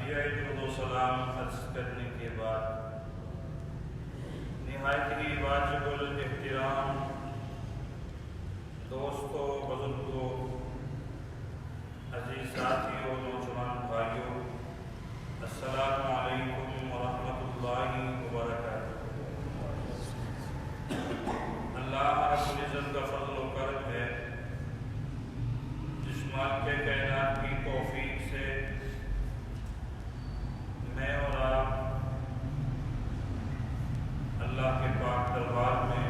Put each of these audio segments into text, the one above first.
درود و سلام عرض کرنے کے بعد نہایت ہی واجب الاحترام دوستوں، بزرگوں، عزیز ساتھیوں، نوجوان بھائیوں، السلام علیکم ورحمۃ اللہ وبرکاتہ۔ اللہ رب العزت کا فضل و کرم ہے جس مالک کے کائنات کی توفیق سے میں اور آپ اللہ کے پاک دربار میں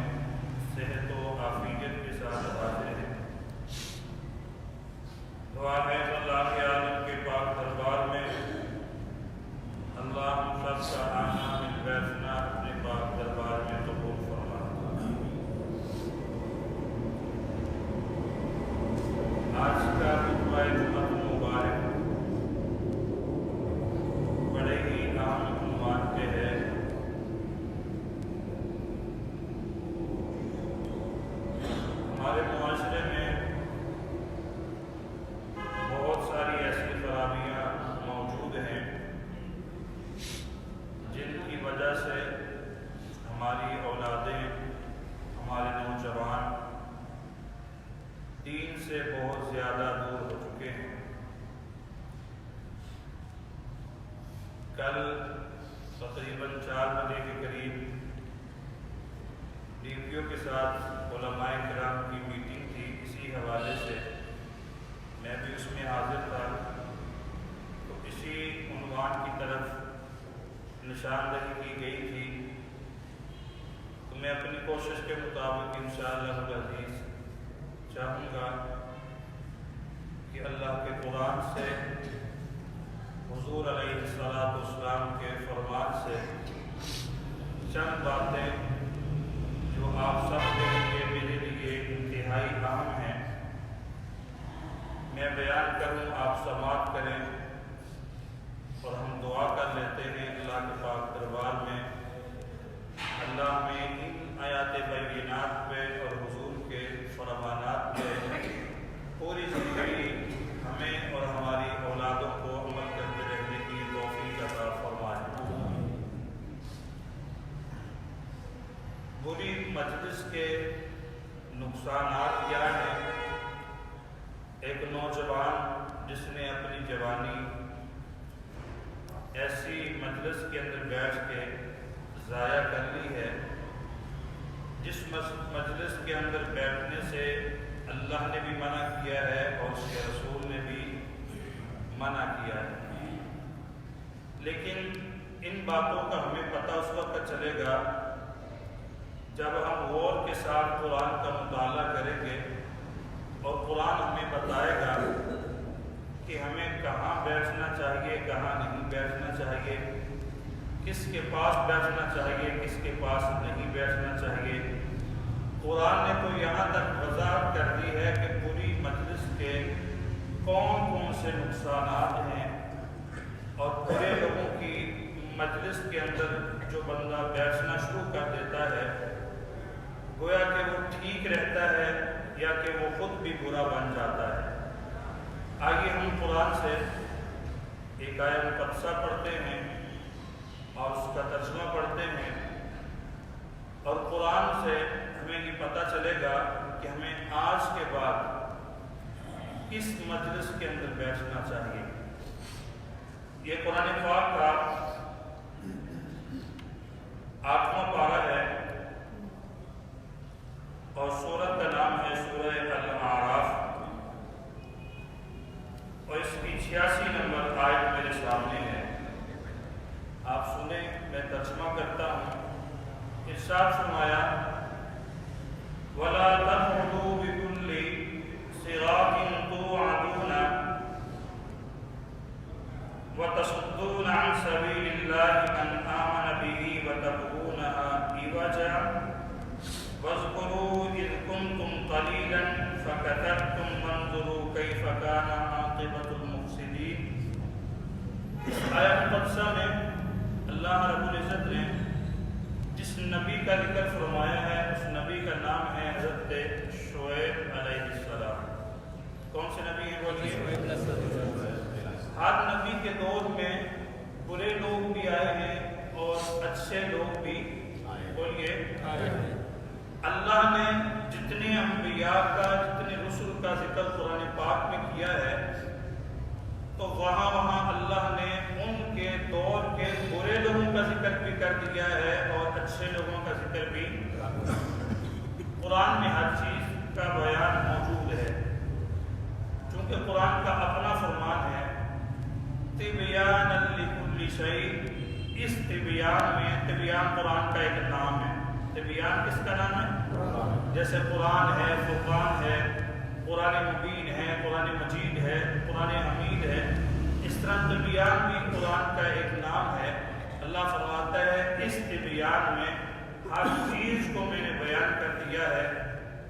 صحت و عافیت کے ساتھ حاضر ہیں۔ دعا ہے اللہ کے عالم کے پاک دربار میں اللہ ہم سب کا آنا مل بیٹھنا اپنے پاک دربار میں قبول فرما۔ آج کا خطبہ جمعہ مبارک بڑے ہی اہم عنوان پہ ہے، ہمارے معاشرے میں بہت ساری ایسی خرابیاں موجود ہیں جن کی وجہ سے ہماری اولادیں، ہمارے نوجوان دین سے بہت زیادہ دور ہو چکے ہیں۔ کل تقریباً 4 بجے کے قریب ڈیوٹیوں کے ساتھ علماء کرام کی میٹنگ تھی، اسی حوالے سے میں بھی اس میں حاضر تھا، تو اسی عنوان کی طرف نشاندہی کی گئی تھی، تو میں اپنی کوشش کے مطابق انشاءاللہ العزیز چاہوں گا کہ اللہ کے قرآن سے، حضور علیہ السلام کے فرمان سے چند باتیں جو آپ سب کے لیے، میرے لیے انتہائی اہم ہیں، میں بیان کروں، آپ سماعت کریں اور ہم دعا کر لیتے ہیں اللہ کے پاک دربار میں اللہ میں ان آیات بینات پہ اور حضور کے فرمانات پہ پوری زندگی ہمیں اور ہماری اولادوں کو عمل کرتے رہنے کی توفیق عطا فرمائے۔ بری مجلس کے نقصانات کیا ہیں؟ ایک نوجوان جس نے اپنی جوانی ایسی مجلس کے اندر بیٹھ کے ضائع کر لی ہے، جس مجلس کے اندر بیٹھنے سے اللہ نے بھی منع کیا ہے اور اس کے رسول نے بھی منع کیا ہے، لیکن ان باتوں کا ہمیں پتہ اس وقت چلے گا جب ہم غور کے ساتھ قرآن کا مطالعہ کریں گے اور قرآن ہمیں بتائے گا کہ ہمیں کہاں بیٹھنا چاہیے، کہاں نہیں بیٹھنا چاہیے، کس کے پاس بیٹھنا چاہیے، کس کے پاس نہیں بیٹھنا چاہیے۔ قرآن نے تو یہاں تک وضاحت کر دی ہے کہ پوری مجلس کے کون کون سے نقصانات ہیں، اور پورے لوگوں کی مجلس کے اندر جو بندہ بیٹھنا شروع کر دیتا ہے گویا کہ وہ ٹھیک رہتا ہے یا کہ وہ خود بھی برا بن جاتا ہے۔ آئیے ہم قرآن سے ایک آیت مقدسہ پڑھتے ہیں اور اس کا ترجمہ پڑھتے ہیں، اور قرآن سے ہمیں یہ پتہ چلے گا کہ ہمیں آج کے بعد کس مجلس کے اندر بیٹھنا چاہیے۔ یہ قرآن پاک کا 8واں پارہ ہے اور سورت کا نام ہے سورہ الاعراف، اور اس کی 86 نمبر آیت میرے سامنے ہے، آپ سنیں، میں ترجمہ کرتا ہوں۔ ارشاد فرمایا وَلَا تَقْعُدُوا بِكُلِّ صِرَاطٍ تُوعَدُونَ وَتَصُدُّونَ عَنْ سَبِيلِ اللَّهِ مَنْ آمَنَ بِهِ وَتَبْغُونَهَا عِوَجًا وَاذْكُرُوا إِذْ كُنْتُمْ قَلِيلًا فَكَثَرْتُمْ وَانظُرُوا كَيْفَ كَانَ عَاقِبَةُ الْمُفْسِدِينَ۔ آیت مقدسہ میں اللہ رب العزت نے جس نبی کا ذکر فرمایا ہے اس نبی کا نام ہے حضرت شعیب علیہ السلام۔ کون سے نبی ہیں بولیے؟ ہر نبی کے دور میں برے لوگ بھی آئے ہیں اور اچھے لوگ بھی بولیے اللہ نے جتنے انبیاء کا جتنے رسول کا ذکر قرآن پاک میں کیا ہے تو وہاں اللہ نے ان کے دور کے برے لوگوں کا ذکر بھی کر دیا ہے اور اچھے لوگوں کا ذکر بھی۔ قرآن میں ہر چیز کا بیان موجود ہے، چونکہ قرآن کا اپنا فرمان ہے تبیان لکل شیء۔ اس تبیان میں، تبیان قرآن کا ایک نام ہے۔ تبیان کس کا نام ہے؟ جیسے قرآن ہے، فرقان ہے، قرآن مبین ہے، قرآن مجید ہے، قرآن حمید ہے، اس طرح تبیان بھی قرآن کا ایک نام ہے۔ اللہ فرماتا ہے اس تبیان میں ہر چیز کو میں نے بیان کر دیا ہے،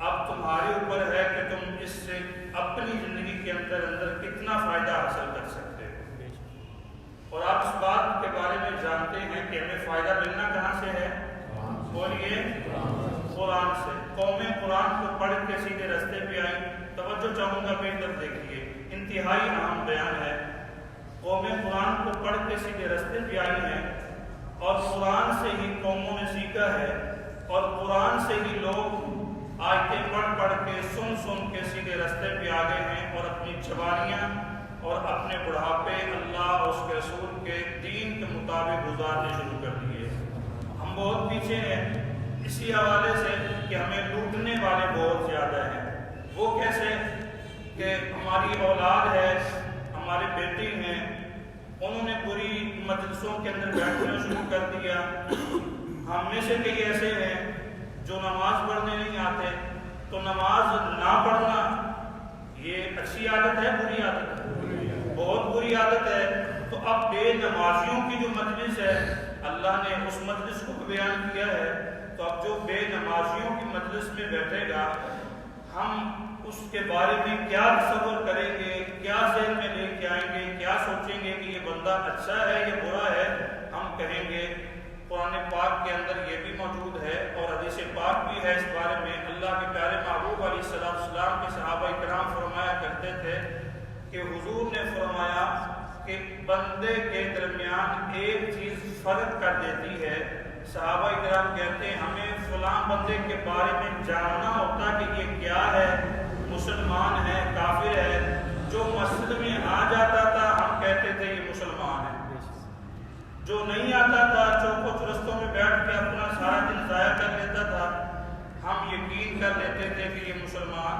اب تمہارے اوپر ہے کہ تم اس سے اپنی زندگی کے اندر کتنا فائدہ حاصل کر سکتے ہو۔ اور آپ اس بات کے بارے میں جانتے ہیں کہ ہمیں فائدہ ملنا کہاں سے ہے؟ بولیے قرآن سے۔ قومیں قرآن کو پڑھ کے سیدھے رستے پہ آئیں۔ توجہ چاہوں گا میری طرف دیکھیے، انتہائی اہم بیان ہے۔ قومیں قرآن کو پڑھ کے سیدھے رستے پہ آئی ہیں اور قرآن سے ہی قوموں نے سیکھا ہے، اور قرآن سے ہی لوگ آیتیں پڑھ کے سن کے سیدھے رستے پہ آ گئے ہیں اور اپنی جوانیاں اور اپنے بڑھاپے اللہ اور اس کے رسول کے دین کے مطابق گزارنے شروع کر دیے۔ ہم بہت پیچھے ہیں اسی حوالے سے کہ ہمیں لوٹنے والے بہت زیادہ ہیں۔ وہ کیسے کہ ہماری اولاد ہے، ہمارے بیٹے ہیں، انہوں نے بری مجلسوں کے اندر بیٹھنا شروع کر دیا۔ ہم میں سے کئی ایسے ہیں جو نماز پڑھنے نہیں آتے، تو نماز نہ پڑھنا یہ اچھی عادت ہے، بری عادت ہے؟ بہت بری عادت ہے۔ تو اب بے نمازیوں کی جو مجلس ہے، اللہ نے اس مجلس کو بیان کیا ہے، تو اب جو بے نمازیوں کی مجلس میں بیٹھے گا، ہم اس کے بارے میں کیا تصور کریں گے، کیا ذہن میں لے کے آئیں گے، کیا سوچیں گے کہ یہ بندہ اچھا ہے یا برا ہے؟ ہم کہیں گے قرآن پاک کے اندر یہ بھی موجود ہے اور حدیث پاک بھی ہے اس بارے میں۔ اللہ کے پیارے محبوب علیہ السلام کے صحابہ کرام فرمایا کرتے تھے کہ حضور نے فرمایا کہ بندے کے درمیان ایک چیز فرق کر دیتی ہے۔ صحابہ کرام کہتے ہیں ہمیں فلاں بندے کے بارے میں جاننا ہوتا کہ یہ کیا ہے، مسلمان ہے، کافر ہے۔ جو مسجد میں آ جاتا تھا ہم کہتے تھے یہ مسلمان ہے، جو نہیں آتا تھا چوکو چرستوں میں بیٹھ کے اپنا سارا دن ضائع کر لیتا تھا، ہم یقین کر لیتے تھے کہ یہ مسلمان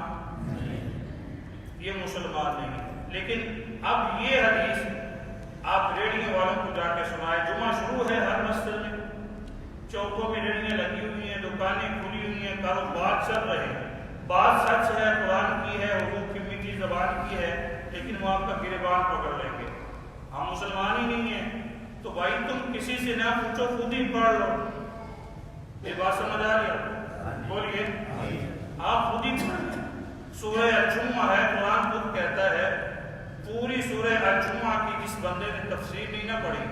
نہیں۔ لیکن اب یہ حدیث آپ ریڈیو والوں کو جا کے سنائے، جمعہ شروع ہے ہر مسجد میں، چوکوں میں ریڑیاں لگی ہوئی ہیں، دکانیں کھلی ہوئی ہیں، کاروبار چل رہے ہیں۔ بات سچ ہے، قرآن کی ہے، حضور کی میٹھی زبان کی ہے، لیکن وہ آپ کا گریبان پکڑ لیں گے۔ ہم مسلمان ہی نہیں ہیں، تو بھائی تم کسی سے نہ پوچھو، خود ہی پڑھ لو۔ یہ بات سمجھ آ رہی ہے؟ بولیے آپ خود ہی پڑھ۔ سورہ الجمعہ ہے، قرآن خود کہتا ہے پوری سورہ الجمعہ کی جس بندے نے تفسیر نہیں نہ پڑھی،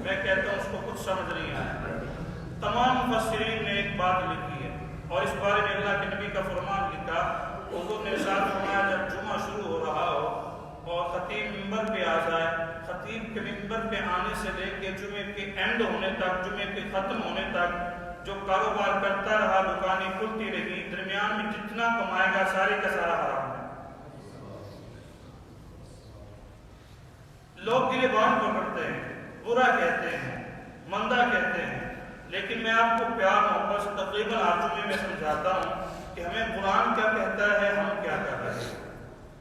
میں کہتا ہوں اس کو کچھ سمجھ نہیں آیا۔ تمام مفسرین نے ایک بات لکھی ہے اور اس بارے میں اللہ کے نبی کا فرمان لکھا۔ حضور نے ارشاد فرمایا جب جمعہ شروع ہو رہا ہو اور خطیب ممبر پہ آ جائے، خطیب کے ممبر پہ آنے سے لے کے جمعے کے اینڈ ہونے تک، جمعے کے ختم ہونے تک جو کاروبار کرتا رہا، دکانیں کھلتی رہی، درمیان میں جتنا کمائے گا سارے کا سارا حرام ہے۔ لوگ گریبان پکڑتے ہیں، برا کہتے ہیں، مندہ کہتے ہیں، لیکن میں آپ کو پیار محبت سے تقریباً آجمے میں سمجھاتا ہوں کہ ہمیں قرآن کیا کہتا ہے، ہم کیا کر رہے ہیں،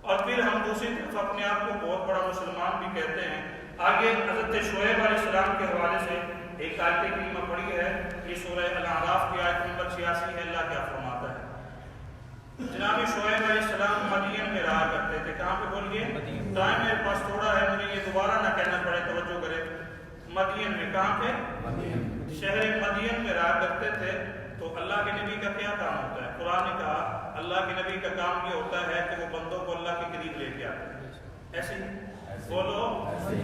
اور پھر ہم دوسری طرف اپنے آپ کو بہت بڑا مسلمان بھی کہتے ہیں۔ آگے حضرت شعیب علیہ السلام کے حوالے سے ایک آیت کریمہ پڑھی ہے، یہ سورہ الاعراف کی آیت نمبر 86 ہے۔ اللہ کیا فرماتا ہے؟ جناب شعیب علیہ السلام مدین میں رہا کرتے تھے۔ کہاں پہ بولیے؟ ٹائم میرے پاس تھوڑا ہے، مجھے یہ دوبارہ نہ کہنا پڑے، توجہ کرے۔ مدین میں، کہاں پہ؟ شہر مدین میں رہا کرتے تھے۔ تو اللہ کے نبی کا کیا کام ہوتا ہے؟ قرآن نے کہا اللہ کے نبی کا کام یہ ہوتا ہے کہ وہ بندوں کو اللہ کے قریب لے کے آتے ہیں۔ ایسے بولو،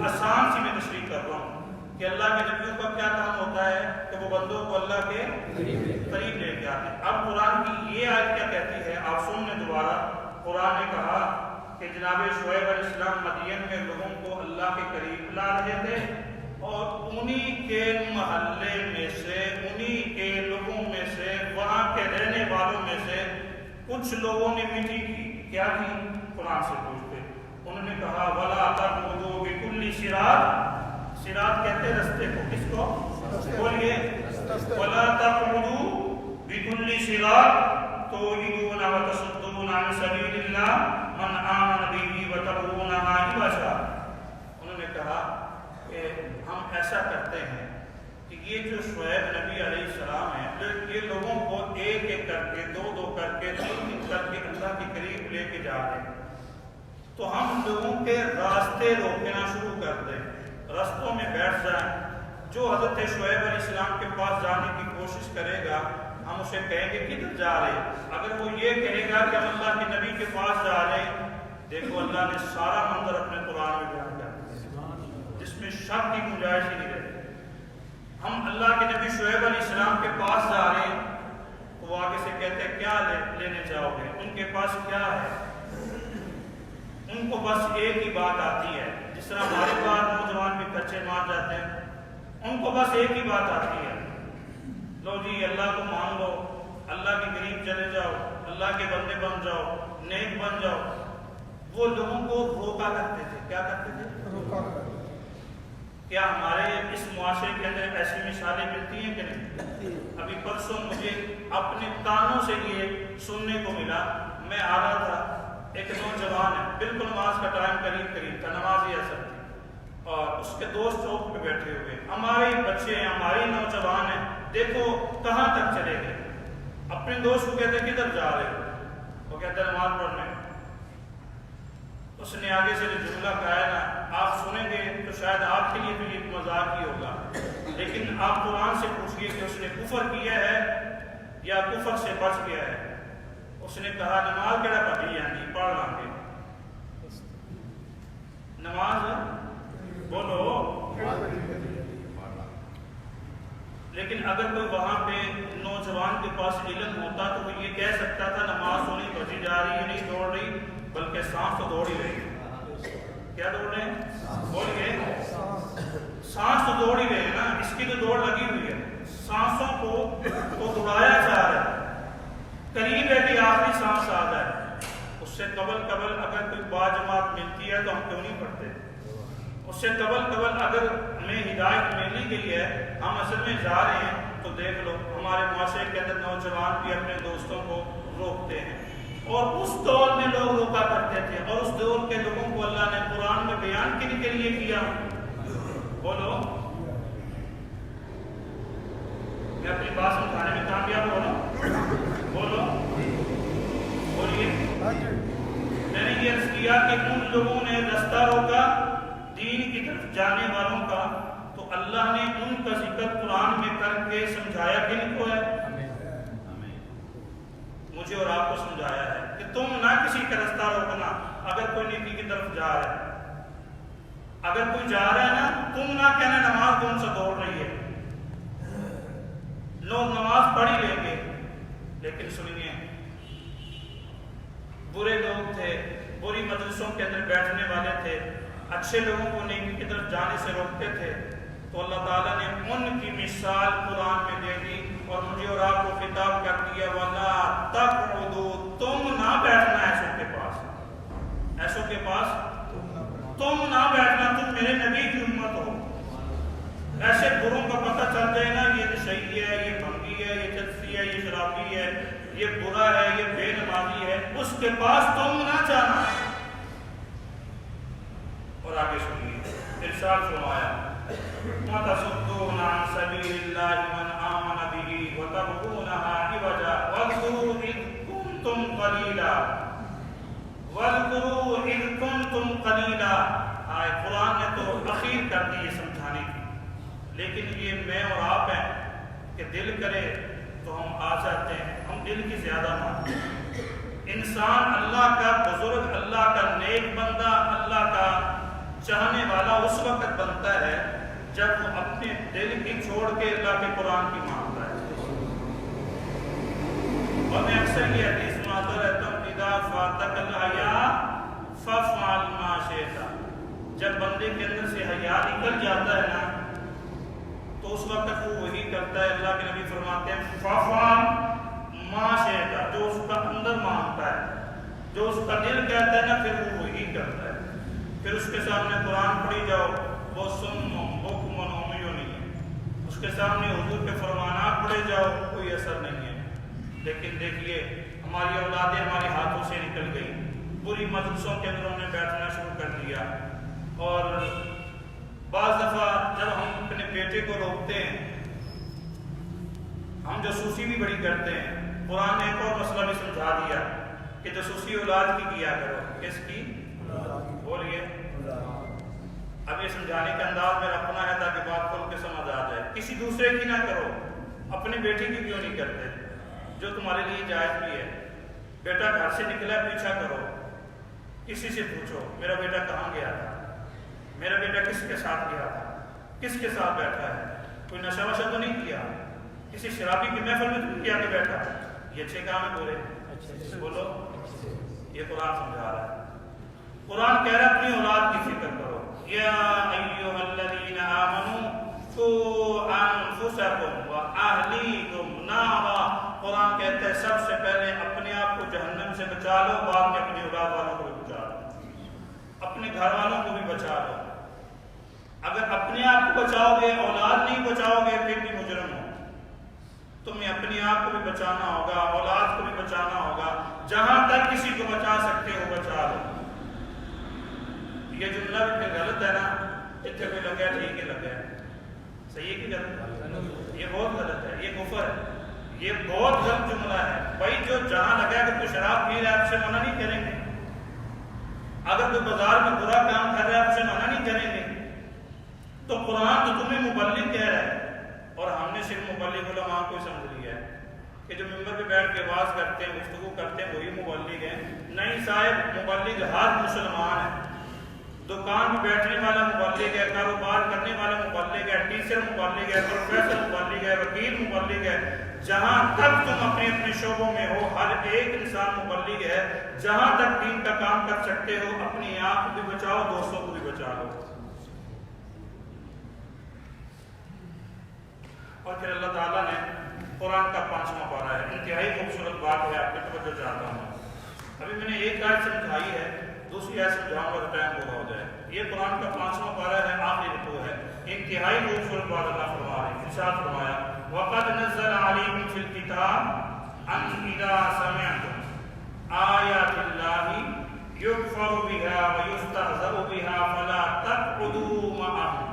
آسان سی میں تشریح کر رہا ہوں کہ اللہ کے نبیوں کا کیا کام ہوتا ہے کہ وہ بندوں کو اللہ کے قریب لے کے آتے ہیں۔ اب قرآن کی یہ آیت کیا کہتی ہے آپ سن لیں دوبارہ۔ قرآن نے کہا کہ جناب شعیب علیہ السلام مدین میں لوگوں کو اللہ کے قریب لا رہے تھے، اور انہی کے محلے میں سے، انہی کے لوگوں میں سے، وہاں کے رہنے والوں میں سے کچھ لوگوں نے میٹھی کی. کیا کی؟ قرآن سے پوچھتے. انہوں نے کہا وَلَا تَقْعُدُوا بِكُلِّ صِرَاطٍ، صراط کہتے رستے کو. کس کو؟ بولیے. وَلَا تَقْعُدُوا بِكُلِّ صِرَاطٍ تُوعِدُونَ وَتَصُدُّونَ عَنْ سَبِيلِ اللَّهِ مَنْ آمَنَ بِهِ وَتَبْغُونَهَا عِوَجًا. انہوں نے کہا کہ ہم ایسا کرتے ہیں کہ یہ جو شعیب نبی علیہ السلام ہیں، یہ لوگوں کو ایک ایک کر کے، دو دو کر کے، تین تین کر کے اللہ کے قریب لے کے جا رہے ہیں، تو ہم لوگوں کے راستے روکنا شروع کر دیں، رستوں میں بیٹھ جائیں. جو حضرت شعیب علیہ السلام کے پاس جانے کی کوشش کرے گا، ہم اسے کہیں گے کدھر جا رہے ہیں. اگر وہ یہ کہے گا کہ ہم اللہ کے نبی کے پاس جا رہے ہیں، دیکھو اللہ نے سارا منظر اپنے قرآن میں بیان کر دیا جس میں شک کی گنجائش ہی نہیں رہتی. ہم اللہ کے نبی شعیب علیہ السلام کے پاس جا رہے ہیں، تو وہ آگے سے کہتے ہیں کیا لینے جاؤ گے؟ ان کے پاس کیا ہے؟ ان کو بس ایک ہی بات آتی ہے. جس طرح ہمارے پاس نوجوان بھی کچے مار جاتے ہیں، ان کو بس ایک ہی بات آتی ہے، لو جی اللہ کو مان لو، اللہ کے قریب چلے جاؤ، اللہ کے بندے بن جاؤ، نیک بن جاؤ. وہ لوگوں کو روکا کرتے تھے. کیا کرتے تھے؟ روکا. کیا ہمارے اس معاشرے کے اندر ایسی مثالیں ملتی ہیں کہ نہیں؟ ابھی پرسوں مجھے اپنے کانوں سے یہ سننے کو ملا. میں آ رہا تھا، ایک نوجوان ہے، بالکل نماز کا ٹائم قریب تھا، نماز ہی اثر تھی، اور اس کے دوست چوک پہ بیٹھے ہوئے. ہمارے بچے ہیں، ہمارے نوجوان ہیں، دیکھو کہاں تک چلے گئے. اپنے دوست کو کہتے کدھر جا رہے ہو؟ وہ کہتا ہے نماز پڑھنے. اس نے آگے سے جو جملہ کہا ہے نا، آپ سنیں گے تو شاید آپ کے لیے تو یہ مذاق ہی ہوگا، لیکن آپ قرآن سے پوچھئے کہ اس نے کفر کیا ہے یا کفر سے بچ گیا ہے. اس نے کہا نماز کہڑا پڑھی جاتی، پڑھ لیں گے. نماز بولو. لیکن اگر کوئی وہاں پہ نوجوان کے پاس علم ہوتا تو وہ یہ کہہ سکتا تھا نماز تو نہیں پڑھی جا رہی ہے، نہیں دوڑ رہی، بلکہ سانس تو دوڑ ہی رہی ہے. کیا دوڑ رہے ہیں؟ بولیے. سانس تو دوڑ ہی رہے ہیں نا، اس کی تو دوڑ لگی ہوئی ہے. سانسوں کو تو دوڑایا جا رہا ہے. قریب ہے کہ آخری سانس آ جائے. اس سے قبل اگر کوئی باجماعت ملتی ہے تو ہم کیوں نہیں پڑھتے؟ اس سے قبل اگر ہمیں ہدایت ملی گئی ہے، ہم اصل میں جا رہے ہیں، تو دیکھ لو ہمارے معاشرے کے اندر نوجوان بھی اپنے دوستوں کو روکتے ہیں. اور اس دور میں لوگ روکا کرتے تھے، اور اس دور کے لوگوں کو اللہ نے قرآن میں بیان کے لیے کیا. بولو. میں اپنی بات سمجھانے میں کامیاب ہو رہا ہوں. بولو. بولیے. میں نے یہ عرض کیا کہ ان لوگوں نے رستہ روکا دین کی طرف جانے والوں کا، تو اللہ نے ان کا ذکر قرآن میں کر کے سمجھایا کن کو ہے؟ مجھے اور آپ کو سمجھایا ہے کہ تم نہ کسی کا رستہ روکنا. اگر کوئی نیکی کی طرف جا رہا ہے، اگر کوئی جا رہا ہے نا، تم نہ کہنا نماز کون سا دوڑ رہی ہے. لوگ نماز پڑھ ہی لیں گے، لیکن سنیے، برے لوگ تھے، بری مجلسوں کے اندر بیٹھنے والے تھے، اچھے لوگوں کو نیکی کی طرف جانے سے روکتے تھے. تو اللہ تعالیٰ نے ان کی مثال قرآن میں دے دی اور مجھے اور آپ کو خطاب کر دیا وَلَا تَقْعُدُوا، تم نہ بیٹھنا ایسوں کے پاس، ایسوں کے پاس تم نہ بیٹھنا. تم میرے نبی کی امت ہو. ایسے بروں کا پتہ چل جائے نا، یہ نشئی ہے، یہ بھنگی ہے، یہ چلسی ہے، یہ شرابی ہے، یہ برا ہے، یہ بے نمازی ہے، اس کے پاس تم نہ جانا. اور آگے سنیے، ارشاد فرمایا وَتَصُدُّونَ عَنْ سَبِيلِ اللَّهِ مَنْ آمَنَ بِهِ وَتَبْغُونَهَا عِوَجًا وَاذْكُرُوا إِذْ كُنْتُمْ قَلِيلًا. قرآن نے تو اخیر کر دی یہ سمجھانے کی، لیکن یہ میں اور آپ ہیں کہ دل کرے تو ہم آ جاتے ہیں. ہم دل کی زیادہ مانتے ہیں. انسان اللہ کا بزرگ، اللہ کا نیک بندہ، اللہ کا چاہنے والا اس وقت بنتا ہے جب وہ اپنے دل کی چھوڑ کے اللہ کے قرآن کی مانتا ہے. اور میں اکثر یہ حدیث سناتا رہتا ہوں، اذا فاتک الحیاء فافعل ما شئت. جب بندے کے اندر سے حیا نکل جاتا ہے نا، تو اس وقت وہ وہی کرتا ہے. اللہ کے نبی فرماتے ہیں فَفَعَلْ مَا شِئْتَ، جو اس کا اندر مانگتا ہے، جو اس کا دل کہتا ہے نا، پھر وہ وہی کرتا ہے. پھر اس کے سامنے قرآن پڑھی جاؤ، وہ سن بکم عمیٌ نہیں ہے. اس کے سامنے حضور کے فرمانات پڑھے جاؤ، کوئی اثر نہیں ہے. لیکن دیکھیے ہماری اولادیں ہمارے ہاتھوں سے نکل گئی. پوری مجلسوں کے اندر انہوں نے بیٹھنا شروع کر دیا. اور بعض دفعہ جب ہم اپنے بیٹے کو روکتے ہیں، ہم جاسوسی بھی بڑی کرتے ہیں. قرآن نے ایک اور مسئلہ بھی سمجھا دیا کہ جاسوسی اولاد کی کیا کرو. کس کی؟ بولیے. اب یہ سمجھانے کا انداز میرا اپنا ہے تاکہ بات کھل کے سمجھ آ جائے. کسی دوسرے کی نہ کرو، اپنے بیٹے کی کیوں نہیں کرتے جو تمہارے لیے جائز بھی ہے. بیٹا گھر سے نکلا، پیچھا کرو، کسی سے پوچھو میرا بیٹا کہاں گیا تھا، میرا بیٹا کس کے ساتھ گیا تھا، کس کے ساتھ بیٹھا ہے، کوئی نشہ وشہ تو نہیں کیا، کسی شرابی کی محفل میں تو نہیں کیا کہ بیٹھا. یہ اچھے کام ہے بولے بولو. یہ قرآن سمجھا رہا ہے. قرآن کہہ رہا ہے اپنی اولاد کی فکر کرو. یا ایھا الذین آمنوا قوا انفسکم واہلیکم نارا. قرآن کہتا ہے سب سے پہلے اپنے آپ کو جہنم سے بچا لو، بعد میں اپنی اولاد والوں کو بھی بچا لو، اپنے گھر والوں کو بھی بچا لو. اگر اپنے آپ کو بچاؤ گے، اولاد نہیں بچاؤ گے، پھر بھی مجرم ہو. تمہیں اپنے آپ کو بھی بچانا ہوگا، اولاد کو بھی بچانا ہوگا. جہاں تک کسی کو بچا سکتے ہو بچا لو. یہ جملہ بھی پھر غلط ہے نا، جتنے کوئی لگا ٹھیک ہے لگا ہے. صحیح ہے کہ غلط؟ یہ بہت غلط ہے، یہ کفر ہے، یہ بہت غلط جملہ ہے. بھائی جو جہاں لگا کہ کوئی شراب پی رہا ہے آپ سے منع نہیں کریں گے. اگر کوئی بازار میں برا کام کر رہا ہے آپ سے منع نہیں کریں گے. تو قرآن تو تمہیں مبلغ کہہ رہا ہے، اور ہم نے صرف مبلغ علماء کو سمجھ لیا ہے کہ جو ممبر پہ بیٹھ کے واز کرتے ہیں، گفتگو کرتے ہیں، وہی مبلغ ہیں. نہیں صاحب، مبلغ ہر مسلمان ہے. دکان پہ بیٹھنے والا مبلغ ہے، کاروبار کرنے والا مبلغ ہے، ٹیچر مبلغ ہے، پروفیسر مبلغ ہے، وکیل مبلغ ہے. جہاں تک تم اپنے اپنے شعبوں میں ہو، ہر ایک انسان مبلغ ہے. جہاں تک دین کا کام کر سکتے ہو، اپنی آپ کو بھی بچاؤ، دوستوں کو بھی بچا لو. اور پھر اللہ تعالیٰ نے قرآن کا 5واں پارہ ہے، انتہائی خوبصورت بات ہے، آپ کی توجہ چاہتا ہوں. ابھی میں نے ایک آیت سمجھائی ہے، دوسری آیت سمجھاؤں گا تو ٹائم پورا ہو جائے. یہ قرآن کا 5واں پارہ ہے، آخری رکوع ہے. انتہائی خوبصورت بات اللہ فرما رہے ہیں. ارشاد فرمایا وَقَدْ نَزَّلَ عَلَيْكُمْ فِي الْكِتَابِ أَنْ إِذَا سَمِعْتُمْ آيَاتِ اللَّهِ يُكْفَرُ بِهَا وَيُسْتَهْزَأُ بِهَا فَلَا تَقْعُدُوا مَعَهُمْ.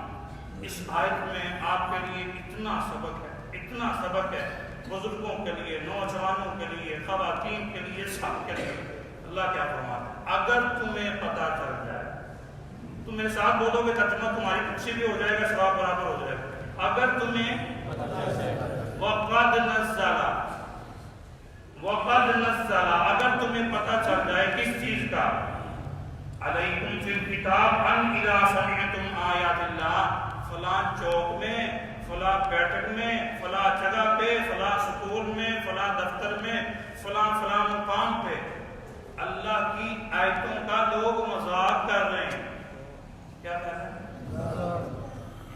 اس آیت میں آپ کے لیے اتنا سبق ہے، اتنا سبق ہے، بزرگوں کے لیے، نوجوانوں کے لیے، خواتین کے لیے، سب کے لیے. اللہ کیا فرماتا ہے؟ اگر تمہیں پتہ چل جائے، تم میرے ساتھ بولو گے ترجمہ تمہاری کچھ بھی ہو جائے گا، ثواب برابر ہو جائے گا. اگر تمہیں وَقَدْ نَزَّلَ، وَقَدْ نَزَّلَ، اگر تمہیں پتہ چل جائے کس چیز کا، عَلَيْكُمْ فِي الْكِتَابِ أَنْ إِذَا سَمِعْتُمْ آيَاتِ اللَّهِ، فلاں چوک میں، فلاں بیٹھک میں، فلاں جگہ پہ، فلاں سکول میں، فلاں دفتر میں، فلاں مقام پہ اللہ کی آیتوں کا لوگ مذاق کر رہے ہیں. کیا کر رہے ہیں؟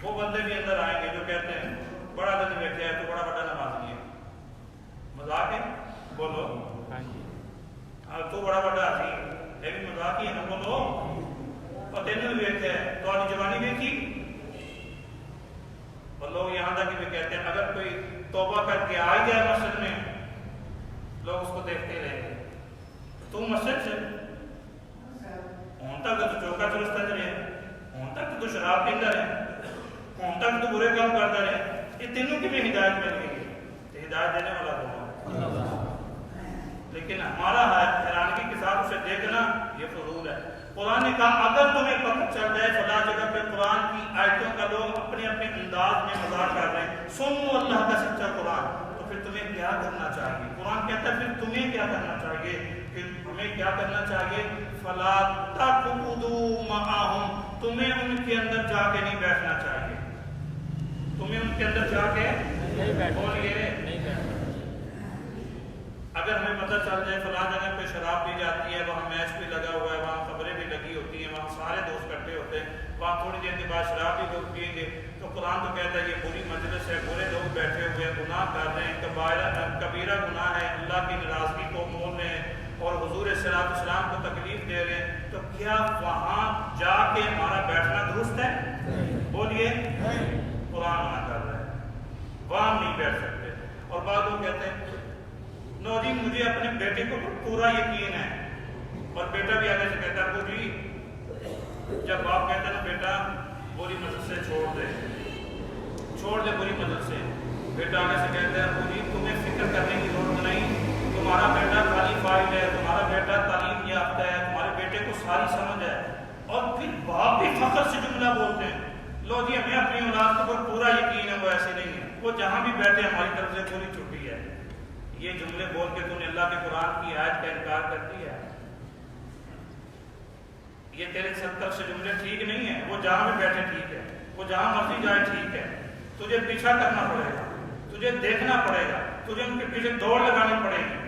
وہ بندے بھی اندر آئیں گے جو کہتے ہیں بڑا دن بیٹھے ہے تو بڑا بڑا نمازی ہے. مذاق ہے؟ بولو تو بڑا بڑا آتی ہے بھی مذاق ہی ہے نا. بولو اور تینوں بھی بیٹھے ہیں تو آدھی جوانی دیکھی. اور لوگ یہاں تک بھی کہتے ہیں اگر کوئی توبہ کر کے آ جائے مسجد میں، لوگ اس کو دیکھتے رہیں گے. تو مسجد سے ہون تک تو چوکا چلستا رہے، ہون تک تو شراب پیندا رہے، ہون تک تو برے کام کرتا رہے. یہ تینوں کی بھی ہدایت مل گئی ہے، ہدایت دینے والا کون؟ لیکن ہمارا حیرانگی کے ساتھ اسے دیکھنا یہ فضول ہے. قرآن نے کہا اگر تمہیں پتہ چل جائے فلاں جگہ پہ قرآن کی آیتوں کا لوگ اپنے اپنے انداز میں مذاق کر رہے ہیں، سنو اللہ کا سچا قرآن، تو پھر تمہیں کیا کرنا چاہیے؟ قرآن کہتا ہے پھر تمہیں کیا کرنا چاہیے؟ پھر ہمیں کیا کرنا چاہیے؟ فلا تقعدوا معهم، تمہیں ان کے اندر جا کے نہیں بیٹھنا چاہیے. تمہیں ان کے اندر جا کے بولیے. اگر ہمیں پتہ چل جائے فلاں جگہ پہ شراب پی جاتی ہے، وہاں میچ بھی لگا ہوا ہے، وہاں خبریں بھی لگی ہوتی ہیں، ہیں، وہاں سارے دوست اکٹھے ہوتے ہیں، وہاں تھوڑی دیر کے بعد شراب بھی لوگ پئیں گے، تو قرآن تو کہتا ہے یہ بری مجلس ہے، برے لوگ بیٹھے ہوئے ہیں، گناہ کر رہے ہیں، کبیرہ گناہ ہے، اللہ کی ناراضگی کو مول رہے ہیں اور حضور صلی اللہ علیہ وسلم کو تکلیف دے رہے ہیں، تو کیا وہاں جا کے ہمارا بیٹھنا درست ہے؟ بولیے، قرآن منع کر رہا ہے، وہاں نہیں بیٹھ سکتے۔ اور بعد وہ کہتے ہیں نو جی مجھے اپنے بیٹے کو پورا یقین ہے، اور بیٹا بھی آگے سے کہتا ہے ابو جی، جب باپ کہتا ہے نا بیٹا بری مدد سے چھوڑ دے بری مدد سے، بیٹا آگے سے کہتا ہے ابو جی تمہیں فکر کرنے کی ضرورت نہیں، تمہارا بیٹا خالی فائل ہے، تمہارا بیٹا تعلیم یافتہ ہے، تمہارے بیٹے کو ساری سمجھ ہے۔ اور پھر باپ بھی فخر سے جملہ بولتے ہیں لو جی ہمیں اپنی اولاد کے اوپر پورا یقین ہے، وہ ایسے نہیں ہے، وہ جہاں بھی بیٹھے ہماری طرف سے پوری چھٹی ہے۔ یہ جملے بول کے تم نے اللہ کے قرآن کی آیت کا انکار کر دیا، یہ تیرے طرف سے جملے ٹھیک نہیں ہیں، وہ جہاں بھی بیٹھے ٹھیک ہے، وہ جہاں مرضی جائے ٹھیک ہے، تجھے پیچھا کرنا پڑے گا، تجھے دیکھنا پڑے گا، تجھے ان کے پیچھے دوڑ لگانی پڑے گی۔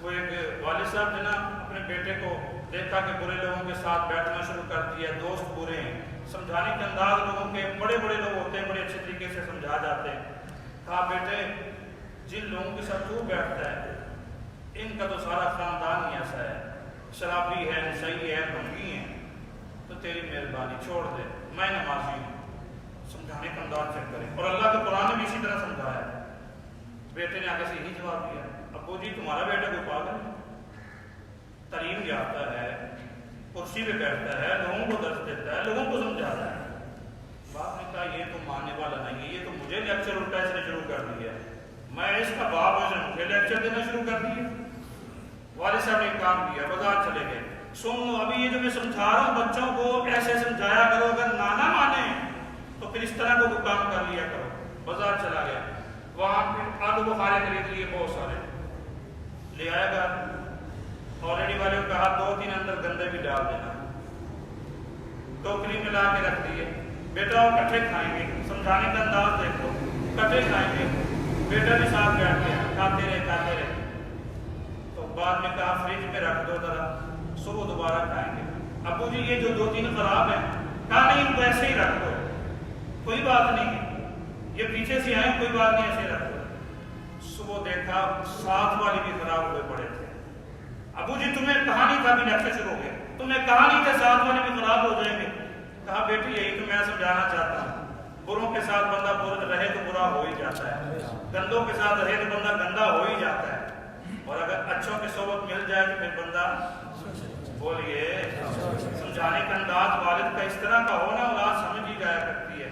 وہ ایک والد صاحب نے نا اپنے بیٹے کو دیکھا کہ برے لوگوں کے ساتھ بیٹھنا شروع کر دیا، دوست برے ہیں، سمجھانے کے انداز لوگوں کے بڑے لوگ ہوتے ہیں، بڑے اچھے طریقے سے سمجھا جاتے ہیں۔ کہا بیٹے جن لوگوں کے ساتھ تو بیٹھتا ہے ان کا تو سارا خاندان ہی ایسا ہے، شرابی ہے، نشئی ہے، بھنگی ہیں، تو تیری مہربانی چھوڑ دے، میں نمازی ہوں۔ سمجھانے کا انداز چیک کریں، اور اللہ کے قرآن نے بھی اسی طرح سمجھایا ہے۔ بیٹے نے آگے سے یہی جواب دیا ابو جی تمہارا بیٹا کوئی پاگل ہے، تعلیم یافتہ ہے، کرسی پہ بیٹھتا ہے، لوگوں کو درس دیتا ہے، لوگوں کو سمجھاتا ہے۔ باپ نے کہا یہ تو ماننے والا نہیں ہے، یہ تو مجھے لیکچر الٹا اس نے شروع کر دیا ہے، میں اس کا باپ ہوں، مجھے لیکچر دینا شروع کر دیا۔ والد صاحب نے کام کیا، بازار چلے گئے، سن لو ابھی یہ جو میں سمجھا رہا ہوں بچوں کو ایسے سمجھایا کرو، اگر نانا مانے تو پھر اس طرح کو کام کر لیا کرو۔ بازار چلا گیا، وہاں پھر آلو بخارے خرید لیے بہت سارے، لے آئے گا، آلریڈی والے کو کہا 2-3 اندر گندے بھی ڈال دینا، ٹوکری میں لا کے رکھ دیے، بیٹا وہ کٹھے کھائیں گے، سمجھانے کا انداز دیکھو، کٹھے کھائیں گے، بیٹا بھی ساتھ بیٹھ گیا، کھاتے رہے۔ تو بعد میں کہا فریج میں رکھ دو ذرا، صبح دوبارہ کھائیں گے۔ ابو جی یہ جو 2-3 خراب ہیں، کہا نہیں ویسے ہی رکھ دو، کوئی بات نہیں، یہ پیچھے سے آئے کوئی بات نہیں، ایسے رکھ دو۔ صبح دیکھا ساتھ والی بھی خراب ہوئے پڑے تھے۔ ابو جی تمہیں کہا نہیں تھا، بھی لیکچر شروع ہو گیا، تمہیں کہا نہیں تھا ساتھ والے بھی خراب ہو جائیں گے۔ کہا بیٹی یہی تو میں سمجھانا چاہتا ہوں، بروں کے ساتھ بندہ رہے تو برا ہو ہی جاتا ہے، گندوں کے ساتھ رہے تو بندہ گندا ہو ہی جاتا ہے، اور اگر اچھوں کی صحبت مل جائے تو پھر بندہ بولیے سمجھانے کا انداز والد کا اس طرح کا ہونا اولاد سمجھ ہی جایا کرتی ہے۔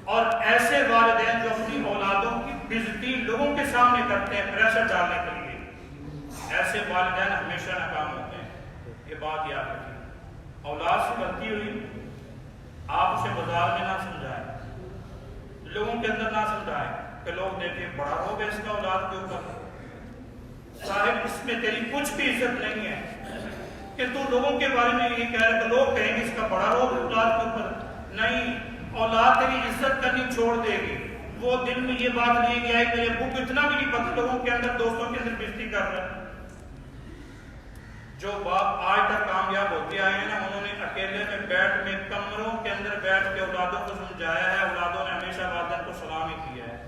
اور ایسے والدین جو اپنی اولادوں کی بےعزتی لوگوں کے سامنے کرتے ہیں پریشر ڈالنے کے لیے، ایسے والدین ہمیشہ ناکام ہوتے ہیں۔ یہ بات یاد رکھیے، اولاد سے غلطی ہوئی آپ اسے بازار میں نہ سمجھائیں، لوگوں کے اندر نہ سمجھائیں کہ لوگ دیکھیں بڑا روب ہے اس کا اولاد کے اوپر، صاحب اس میں تیری کچھ بھی عزت نہیں ہے کہ تو لوگوں کے بارے میں یہ کہہ رہا ہے کہ لوگ کہیں گے اس کا بڑا روب ہے اولاد کے اوپر۔ نہیں، اولاد تیری عزت کرنی چھوڑ دے گی، وہ دل میں یہ بات نہیں کہ آئی میرے ابو کو اتنا بھی نہیں پتہ لوگوں کے اندر دوستوں کے اندر بےعزتی کر رہا ہے۔ جو باپ آج تک کامیاب ہوتے آئے ہیں نا، انہوں نے اکیلے میں بیٹھ میں کمروں کے اندر بیٹھ کے اولادوں کو سمجھایا ہے، اولادوں نے ہمیشہ والدین کو سلام ہی کیا ہے۔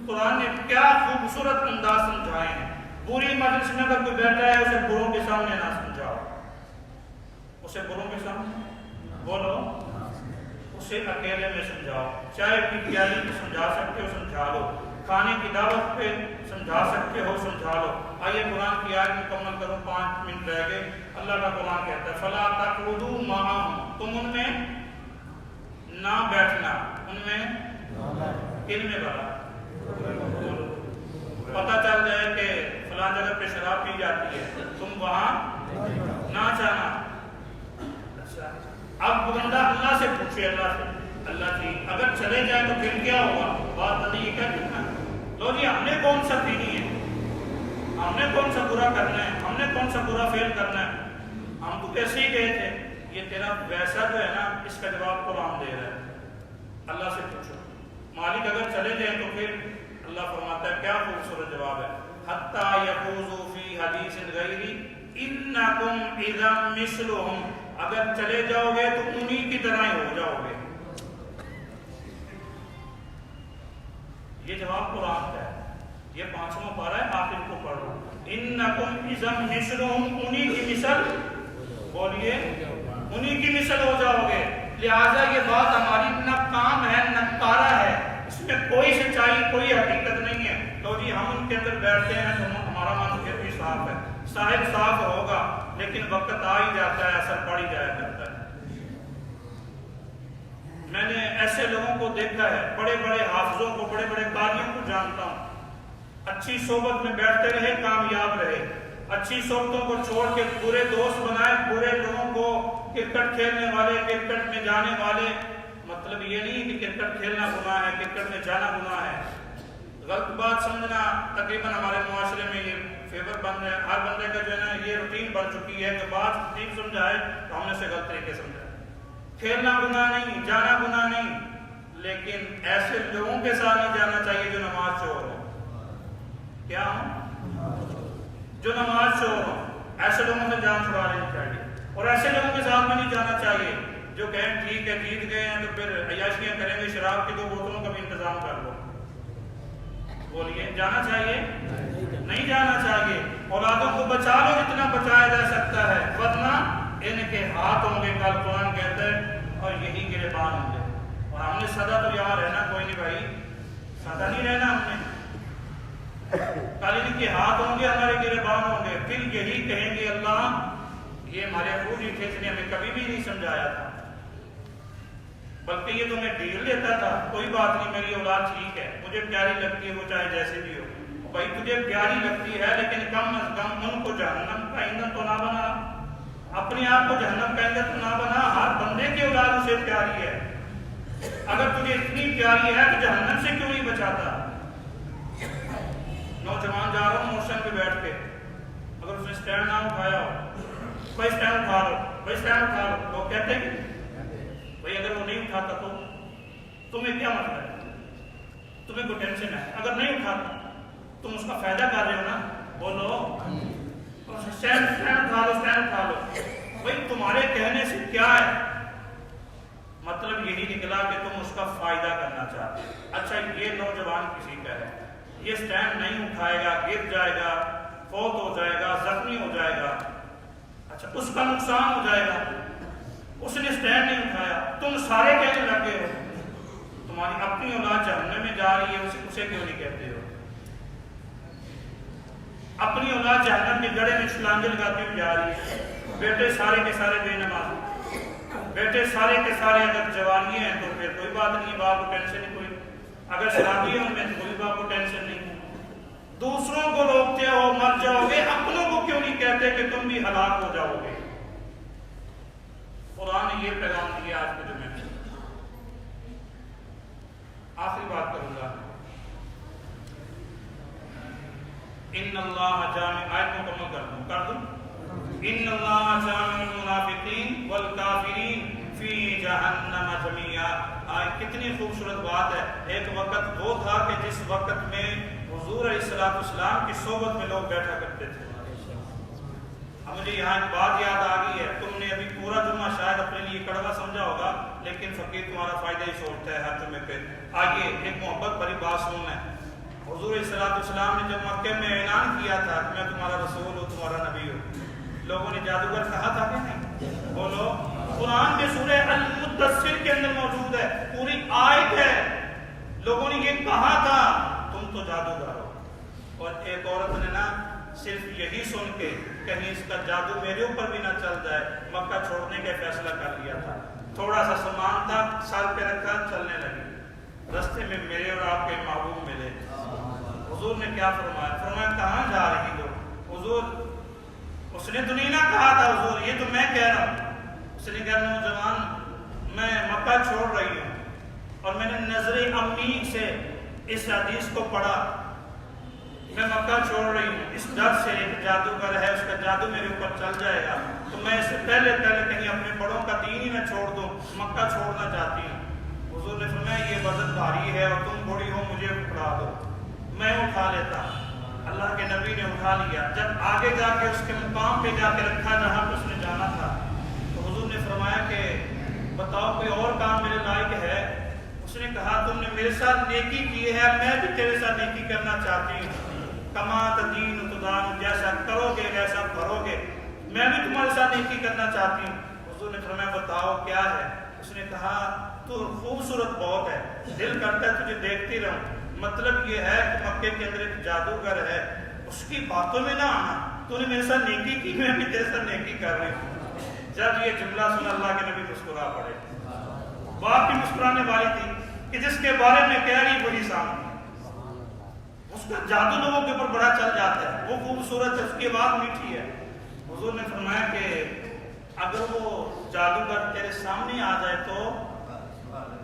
قرآن نے کیا خوبصورت انداز سمجھائے ہیں۔ بری مجلس میں اگر کوئی بیٹھا ہے اسے بروں کے سامنے نہ سمجھاؤ، اسے بروں کے سامنے بولو، اسے اکیلے میں سمجھاؤ، چائے کی پیالی میں سمجھا سکتے ہو سمجھا لو، کھانے کی دعوت پہ سمجھا سکتے ہو سمجھا لو۔ آئیے قرآن کی آیت مکمل کرو، 5 منٹ رہ گئے۔ اللہ کا قرآن کہتا ہے فَلَا تَقْعُدُوا مَعَهُمْ، تم ان میں نہ بیٹھنا، ان میں کن میں بڑا پتہ چل جائے کہ فلاں جگہ پہ شراب پی جاتی ہے، تم وہاں نہ جانا۔ اب بندہ اللہ سے پوچھے، اللہ سے اللہ جی اگر چلے جائیں تو پھر کیا ہوگا؟ بات نہیں یہ کہنا لو جی ہم نے کون سا پینی ہے، ہم نے کون سا برا کرنا ہے، ہم نے کون سا برا فیل کرنا ہے، ہم تو ایسے ہی گئے تھے۔ یہ تیرا ویسا جو ہے نا اس کا جواب قرآن دے رہا ہے۔ اللہ سے پوچھو، مالک اگر چلے جائیں تو پھر اللہ فرماتا ہے کیا خوبصورت جواب ہے، حتیٰ یخوضوا فی حدیث غیری انکم اذا مثلہم، اگر چلے جاؤ گے تو انہی کی طرح ہی ہو جاؤ گے. یہ جواب قرآن کا ہے، یہ 5واں پارہ ہے، آخر کو پڑھ رہا ہوں. انکم اذا مثلہم، انہی کی مثل، بولیے انہی کی مثل ہو جاؤ گے. لہٰذا یہ بات ہماری نہ کام ہے نہ کارا ہے، اس میں کوئی سچائی کوئی حقیقت نہیں ہے. تو جی ہم ان کے اندر بیٹھتے ہیں تو ہمارا من پھر بھی صاف ہے. صاحب صاف ہوگا لیکن وقت آ ہی جاتا ہے، اثر پڑ ہی جایا کرتا ہے. میں نے ایسے لوگوں کو دیکھا ہے، بڑے بڑے حافظوں کو، بڑے بڑے قاریوں کو جانتا ہوں، اچھی صحبت میں بیٹھتے رہے، کامیاب رہے. اچھی صحبتوں کو چھوڑ کے برے دوست بنائے، برے لوگوں کو، کرکٹ کھیلنے والے، کرکٹ میں جانے والے. مطلب یہ نہیں کہ کرکٹ کھیلنا گناہ ہے، کرکٹ میں جانا گناہ ہے. غلط بات سمجھنا تقریباً ہمارے معاشرے میں یہ فیور بن رہا ہے. ہر بندے کا جو ہے نا یہ روٹین بن چکی ہے کہ بات ٹھیک سمجھائے تو ہم نے سے غلط طریقے سمجھا. کھیلنا گناہ نہیں، جانا گناہ نہیں، لیکن ایسے لوگوں کے ساتھ نہیں جانا چاہیے جو نماز چور ہو. کیا ہوں؟ جو نماز چور ہو، ایسے لوگوں سے جان چھڑا لینی چاہیے. اور ایسے لوگوں کے ساتھ بھی نہیں جانا چاہیے جو کہیں ٹھیک ہے جیت گئے ہیں تو پھر عیاشیاں کریں گے، شراب کی 2 بوتلوں کا بھی انتظام کر لو. بولیے جانا چاہیے؟ نہیں جانا چاہیے. اولادوں کو بچا لو جتنا بچایا جا سکتا ہے، ورنہ ان کے ہاتھ ہوں گے کل، قرآن کہتا ہے، اور یہی گربان ہوں گے. اور ہم نے سدا تو یہاں رہنا کوئی نہیں بھائی، سدا نہیں رہنا ہم نے. کل ان کے ہاتھ ہوں گے، ہمارے گربان ہوں گے. پھر یہی کہیں گے اللہ یہ ہمارے ابو جی تھے، نے ہمیں کبھی بھی نہیں سمجھایا تھا، بلکہ یہ تو میں ڈیل لیتا تھا. کوئی بات نہیں، میری اولاد ٹھیک ہے، مجھے پیاری لگتی ہے، وہ چاہے جیسے بھی ہو. بھائی تجھے پیاری لگتی ہے لیکن کم از کم ان کو جہنم کا ایندھن تو نہ بنا، اپنے آپ کو جہنم کا ایندھن تو نہ بنا. ہر بندے کی اولاد اسے پیاری ہے. اگر تجھے اتنی پیاری ہے تو جہنم سے کیوں نہیں بچاتا؟ نوجوان جا رہا ہوں موٹر پہ بیٹھ کے، اگر اس نے سٹینڈ نہ اٹھایا ہو، بھائی سٹینڈ اٹھا لو، بھائی سٹینڈ اٹھا لو، تو کہتے ہیں بھائی اگر وہ نہیں اٹھاتا تو تمہیں کیا مطلب ہے؟ تمہیں کوئی ٹینشن ہے؟ اگر نہیں اٹھاتا تم اس کا فائدہ کر رہے ہو نا، بولو سٹینڈ اٹھا لو، سٹینڈ اٹھا لو. بھائی تمہارے کہنے سے کیا ہے؟ مطلب یہی نکلا کہ تم اس کا فائدہ کرنا چاہتے. اچھا یہ نوجوان کسی کا ہے، یہ سٹینڈ نہیں اٹھائے گا، گر جائے گا، فوت ہو جائے گا، زخمی ہو جائے گا. اچھا اس کا نقصان ہو جائے گا، اس نے سٹینڈ نہیں اٹھایا. تم سارے کہنے لگے ہو تمہاری اپنی اولاد جہنم میں جا رہی ہے، اسے کیوں نہیں کہتے ہو؟ اپنی اولاد جہنم کے گڑھے میں چھلانگے لگاتی ہوئی جا رہی ہے. بیٹے سارے کے سارے بے نماز، بیٹے سارے کے سارے اگر جوانی ہیں تو پھر کوئی بات نہیں، باپ کو ٹینشن نہیں کوئی. اگر شرابی ہیں ان میں تو کوئی باپ کو ٹینشن نہیں. دوسروں کو روکتے ہو مر جاؤ گے، اپنوں کو کیوں نہیں کہتے کہ تم بھی ہلاک ہو جاؤ گے؟ قرآن نے یہ پیغام دیا. آج کے جمعے میں آخری بات کروں گا. ان اللہ جامع، آیت مکمل کر دوں. ان اللہ جامع المنافقین والکافرین فی جہنم جميعا. کتنی خوبصورت بات ہے. ایک وقت وہ تھا کہ جس وقت میں حضور علیہ الصلوۃ والسلام کی صحبت میں لوگ بیٹھا کرتے تھے. اب مجھے یہاں ایک بات یاد آ گئی ہے. تم نے ابھی پورا جمعہ شاید اپنے لیے کڑوا سمجھا ہوگا، لیکن فقیر تمہارا فائدہ ہی سوچتا ہے ہر جمعے پہ. آئیے ایک محبت بھری بات سننا ہے. حضور علیہ الصلوۃ والسلام نے جب مکہ میں اعلان کیا تھا کہ میں تمہارا رسول ہوں، تمہارا نبی ہوں، لوگوں نے جادوگر کہا تھا کہ نہیں؟ بولو. قرآن کے سورہ المدثر کے اندر موجود ہے، پوری آیت ہے. لوگوں نے یہ کہا تھا تم تو جادوگر ہو. اور ایک عورت نے نا صرف یہی سن کے کہیں اس کا جادو میرے اوپر بھی نہ چل جائے، مکہ چھوڑنے کا فیصلہ کر لیا تھا. تھوڑا سا سامان تھا، سر پہ رکھا، چلنے لگی. رستے میں میرے اور آپ کے محبوب ملے. حضور نے کیا فرمایا؟ فرمایا کہاں جا رہی ہو؟ حضور اس نے تو نہیں نہ کہا تھا حضور، یہ تو میں کہہ رہا ہوں. اس نے کہا نوجوان میں مکہ چھوڑ رہی ہوں، اور میں نے نظر امی سے اس حدیث کو پڑھا. میں مکہ چھوڑ رہی ہوں اس ڈر سے ایک جادوگر ہے، اس کا جادو میرے اوپر چل جائے گا، تو میں اس سے پہلے کہیں اپنے بڑوں کا دین ہی نہ چھوڑ دوں، مکہ چھوڑنا چاہتی ہوں. حضور نے فرمایا یہ وزن بھاری ہے اور تم بڑی ہو، مجھے اٹھا دو، میں اٹھا لیتا. اللہ کے نبی نے اٹھا لیا. جب آگے جا کے اس کے مقام پہ جا کے رکھا جہاں پہ اس نے جانا تھا تو حضور نے فرمایا کہ بتاؤ کوئی اور کام میرے لائق ہے؟ اس نے کہا تم نے میرے ساتھ نیکی کی ہے، میں بھی تیرے ساتھ نیکی کرنا چاہتی ہوں. کما تدین تدان، جیسا کرو گے ویسا بھرو گے، میں بھی تمہارے ساتھ نیکی کرنا چاہتی ہوں. حضور نے فرمایا بتاؤ کیا ہے؟ اس نے کہا تو خوبصورت بہت ہے، دل کرتا ہے تجھے دیکھتی رہوں. مطلب یہ ہے کہ مکے کے اندر ایک جادوگر ہے، اس کی باتوں میں نہ آنا، تو نے میرے ساتھ نیکی کی، میں بھی تیرے ساتھ نیکی کر رہی ہوں. جب یہ جملہ سنا اللہ کے نبی مسکرا پڑے. بات بھی مسکرانے والی تھی کہ جس کے بارے میں کہہ رہی وہی سامنے، اس کا جادو لوگوں کے اوپر بڑا چل جاتا ہے، وہ خوبصورت ہے، اس کی بات میٹھی ہے. حضور نے فرمایا کہ اگر وہ جادوگر تیرے سامنے آ جائے تو؟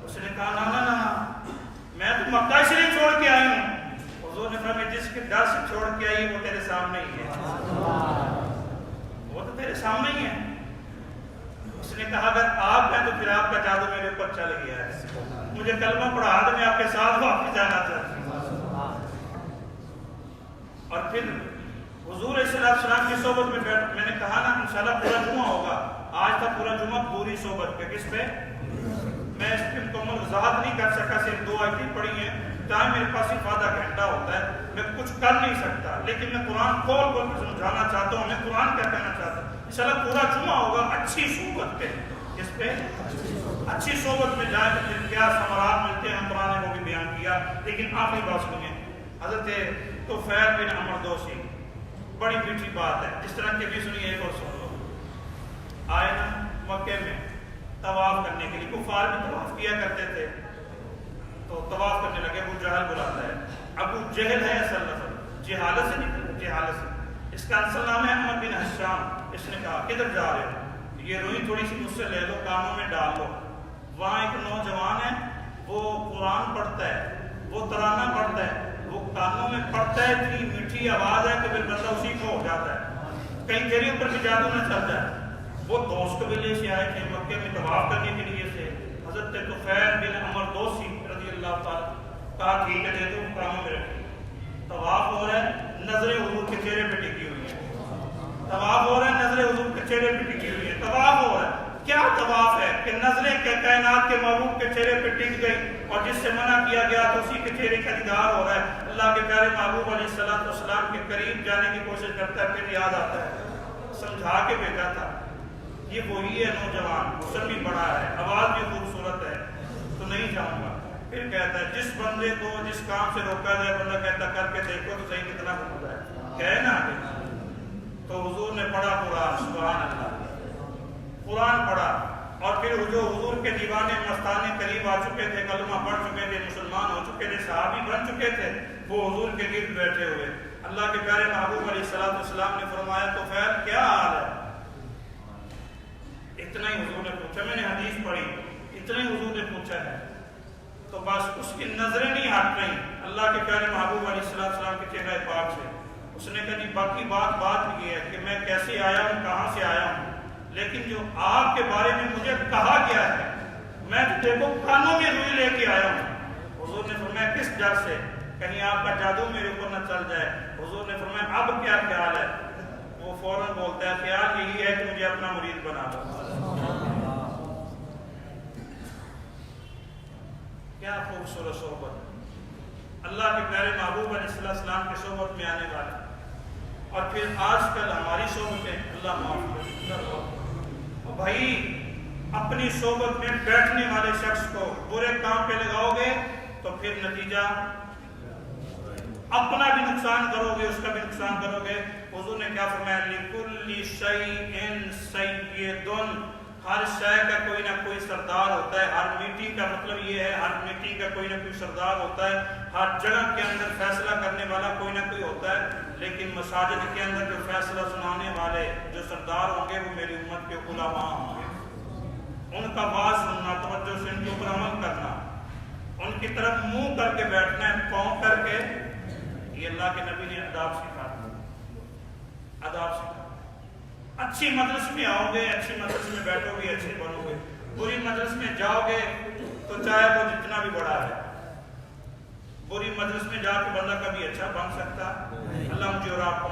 اس نے کہا نا نا نا، میں تو مکہ سے نہیں چھوڑ کے آئی ہوں. حضور نے فرمایا جس کے ڈر سے چھوڑ کے آئی وہ تیرے سامنے ہی ہے، وہ تو تیرے سامنے ہی ہے. اس نے کہا اگر آپ ہیں تو پھر آپ کا جادو میرے اوپر چل گیا ہے، مجھے کلمہ پڑھا دو، میں آپ کے ساتھ واپس جانا چاہتا ہوں. اور پھر حضور علیہ السلام کی صحبت میں بیٹھ، میں نے کہا نا انشاءاللہ پورا جمعہ ہوگا، آج تھا پورا جمعہ پوری صحبت پہ. کس پہ؟ میں اس پہ مکمل وضاحت نہیں کر سکا، صرف 2 آیتیں پڑھی ہیں. ٹائم میرے پاس صرف آدھا گھنٹہ ہوتا ہے، میں کچھ کر نہیں سکتا، لیکن میں قرآن کھول کھول کے سمجھانا چاہتا ہوں. میں قرآن کیا کہنا چاہتا ہوں؟ انشاءاللہ پورا جمعہ ہوگا اچھی صحبت پہ. کس پہ؟ اچھی صحبت میں جائے تو پھر کیا ثمرات ملتے ہیں، قرآن نے وہ بھی بیان کیا. لیکن آخری بات سنیں، حضرت طفیل بن عمرو دوسی، بڑی میٹھی بات ہے، جس طرح کی بھی سنیے، ایک اور سن لو. آئے نا مکے میں طواف کرنے کے لیے، کفار بھی طواف کیا کرتے تھے، تو طواف کرنے لگے. ابو جہل بلاتا ہے. ابو جہل ہے اصل لفظ، جہالت سے نکلا، جہالت سے. اس کا اصل نام ہے احمد بن حشام. اس نے کہا کدھر جا رہے ہو؟ یہ روئی تھوڑی سی مجھ سے لے لو، کانوں میں ڈال لو. وہاں ایک نوجوان ہے، وہ قرآن پڑھتا ہے، وہ ترانہ پڑھتا ہے، وہ کانوں میں پڑھتا ہے، اتنی میٹھی آواز ہے کہ پھر بندہ اسی کو ہو جاتا ہے، کہیں تیرے اوپر بھی جادو نہ چل جائے. وہ دوست قبیلے سے آئے تھے مکے میں طواف کرنے کے لیے سے. حضرت طفیل بن عمرو دوسی رضی اللہ تعالیٰ کہا ٹھیک ہے دے دو، کانوں میں رکھیں. طواف ہو رہا ہے، نظریں حضور کے چہرے پہ ٹکی ہوئی ہیں. طواف ہو رہا ہے، نظریں حضور کے چہرے پہ ٹکی ہوئی ہیں. طواف ہو رہا ہے، کیا طواف ہے کہ نظریں کائنات کے محبوب کے چہرے پہ ٹک گئی، اور جس سے منع کیا گیا تو اسی کے چہرے کا دیدار ہو رہا ہے. اللہ کے پیارے محبوب علیہ السلام کے قریب جانے کی کوشش کرتا ہے، پھر یاد آتا ہے سمجھا کے بھیجا تھا. یہ وہی ہے نوجوان، حسن بھی بڑا ہے، آواز بھی خوبصورت ہے، تو نہیں جاؤں گا. پھر کہتا ہے جس بندے کو جس کام سے روکا جائے، بندہ کہتا کر کے دیکھو تو صحیح کتنا ہوتا ہے، کہے نا. تو حضور نے پڑھا قرآن، سبحان اللہ، قرآن پڑھا. اور پھر جو حضور کے دیوانے مستانے قریب آ چکے تھے، کلمہ پڑھ چکے تھے، مسلمان ہو چکے تھے، صحابی بن چکے تھے، وہ حضور کے گرد بیٹھے ہوئے. اللہ کے پیارے محبوب علیہ السلام نے فرمایا طفیل کیا حال ہے؟ اتنا ہی حضور نے پوچھا. میں نے حدیث پڑھی، اتنا ہی حضور نے پوچھا ہے. تو بس اس کی نظریں نہیں ہٹ رہی اللہ کے پیارے محبوب علیہ السلام کے چہرے پاک سے. اس نے کہا جی باقی بات یہ ہے کہ میں کیسے آیا ہوں، کہاں سے آیا ہوں، لیکن جو آپ کے بارے میں مجھے کہا گیا ہے، میں تو دیکھو کانوں میں روئی لے کے آیا ہوں. حضور نے فرمایا کس ڈر سے؟ کہیں آپ کا جادو میرے اوپر نہ چل جائے. حضور نے فرمایا اب کیا خیال ہے؟ وہ فوراً بولتا ہے خیال یہی ہے کہ مجھے اپنا مرید بنا دو. کیا خوبصورت صحبت، اللہ کے پیارے محبوب علیہ السلام کی صحبت میں آنے والے. اور پھر آج کل ہماری صحبتیں، اللہ معاف کرے بھائی، اپنی صحبت میں بیٹھنے والے شخص کو برے کام پہ لگاؤ گے تو پھر نتیجہ اپنا بھی نقصان کرو گے، اس کا بھی نقصان کرو گے. حضور نے کیا فرمایا؟ لِكُلِّ شَيْءٍ سَيِّدٌ، ہر شے کا کوئی نہ کوئی سردار ہوتا ہے. ہر میٹنگ کا مطلب یہ ہے، ہر میٹنگ کا کوئی نہ کوئی سردار ہوتا ہے. ہر جگہ کے اندر فیصلہ کرنے والا کوئی نہ کوئی ہوتا ہے. لیکن مساجد کے اندر جو فیصلہ سنانے والے جو سردار ہوں گے وہ میری امت کے علماء ہوں گے. ان کا بات سننا، توجہ سے ان کے اوپر عمل کرنا، ان کی طرف منہ کر کے بیٹھنا ہے، پاؤں کر کے. یہ اللہ کے نبی نے آداب سکھا، آداب سکھا. اچھی مجلس میں آؤ گے، اچھی مجلس میں بیٹھو گے، اچھے بنو گے. بری مجلس میں جاؤ گے تو چاہے وہ جتنا بھی بڑا ہے، بری مجلس میں جا کے بندہ کبھی اچھا بن سکتا. وسلم مجھے اور آپ کو